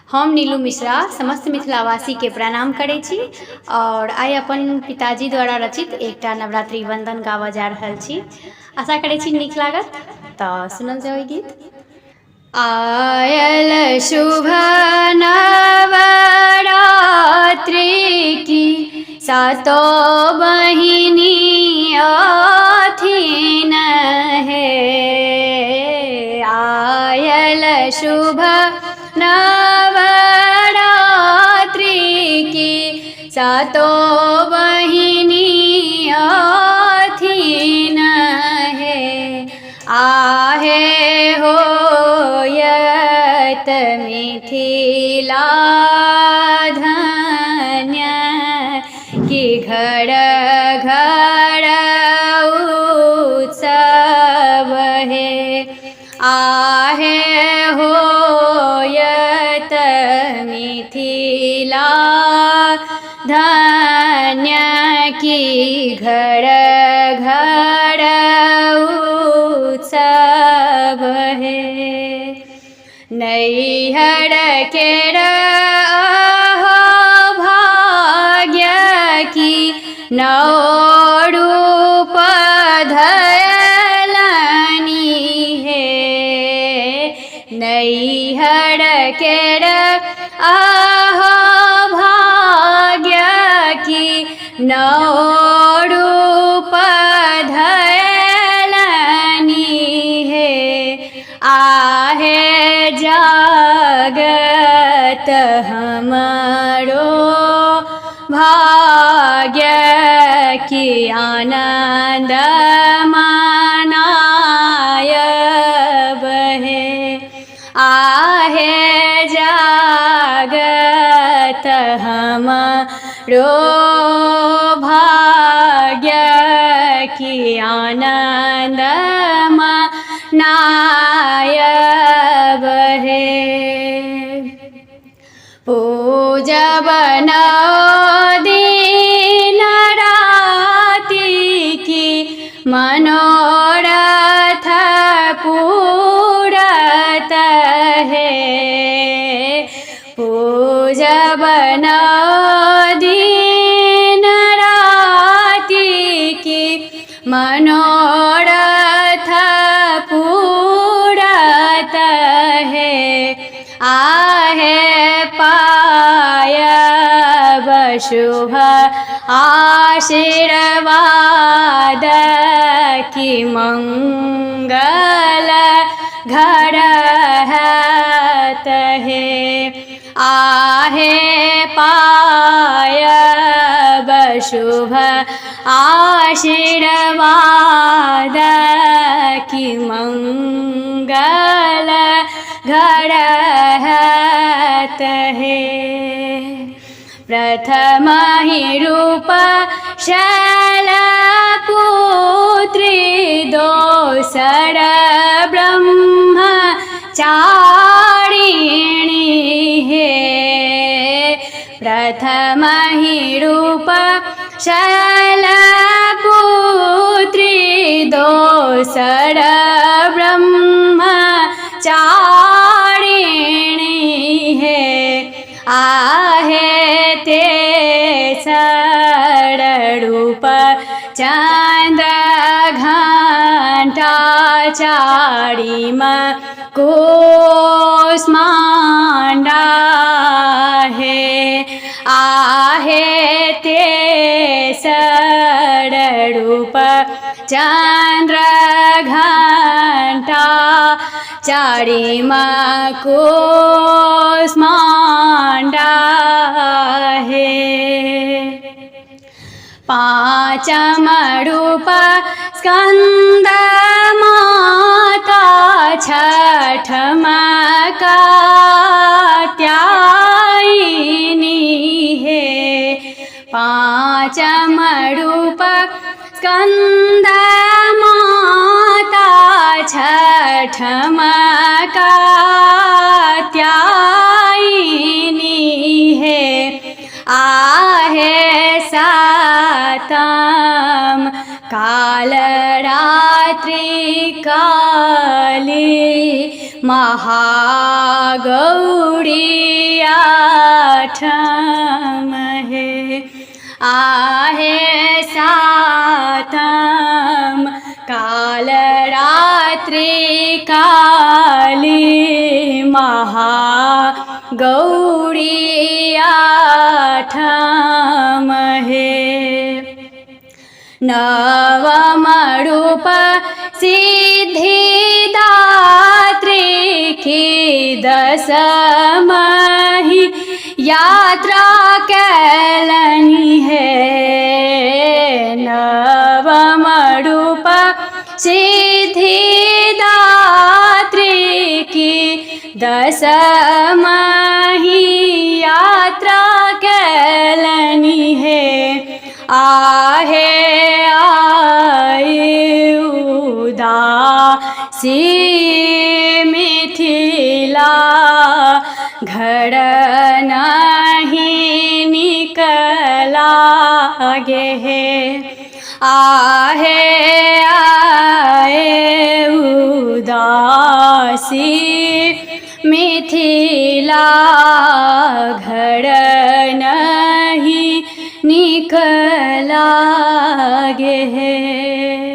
हम नीलू मिश्रा समस्त मिथिलावासी के प्रणाम करै छी और आइ अपन पिताजी द्वारा रचित एकटा नवरात्रि वंदन गाबऽ जा रहल छी। आशा करै छी नीक लागत, तऽ सुनल जाओ ई गीत। आयल शुभ नवरात्रि की सातो बहिनी अथिन हे। आयल शुभ नवरात्रि की सातो बहिनी अथिन हे। आहे होयत मिथिला धन्य कि घर घर उत्सव हे। आहे होयत मिथिला धन्य कि घर घर उत्सव हे। नैहर केर अहो भाग्य की नौ रूप धयलनि हे। नैहर केर अहो भाग्य की नौ रूप धयलनि हे। आहे जागत हमरो भाग्य की आनंद मनायब हे। आहे जागत हमरो भाग्य की आनंद मनायब हे। पूजब नौ दिन राति की मनोरथ पूरत है। पूजब नौ दिन राति की मनोरथ पूरत है। आहे पायब शुभ आशीर्वाद की मंगल घर हैत है। आहे पायब शुभ आशीर्वाद की मंगल घर हैत है। प्रथम ही रूप शैलपुत्री दोसर ब्रह्मचारिणी हे। प्रथम ही रूप शैलपुत्री दोसर ब्रह्मचारिणी हे। आहे तेसर रूप चंद्रघंटा चारिम कूष्मांडा हे। आहे तेसर रूप चंद्रघंटा चारिम कूष्मांडा हे। पांचम रूप स्कंद माता छठम कात्यायनी हे। पांचम रूप स्कंद माता छठम कात्यायनी हे। आहे सातम काल रात्रि काली महागौरी आठम हे आहे सातम काल रात्रि काली महागौरी आठम हे नवम रूप सिद्धिदात्री की दसमहि यात्रा कैलनी है नवम रूप सिद्धिदात्री की दसमहि यात्रा कैलनी है आहे उदासी मिथिला घर नहीं निकला गे है आहे उदासी मिथिला घर नहीं निकला गे है।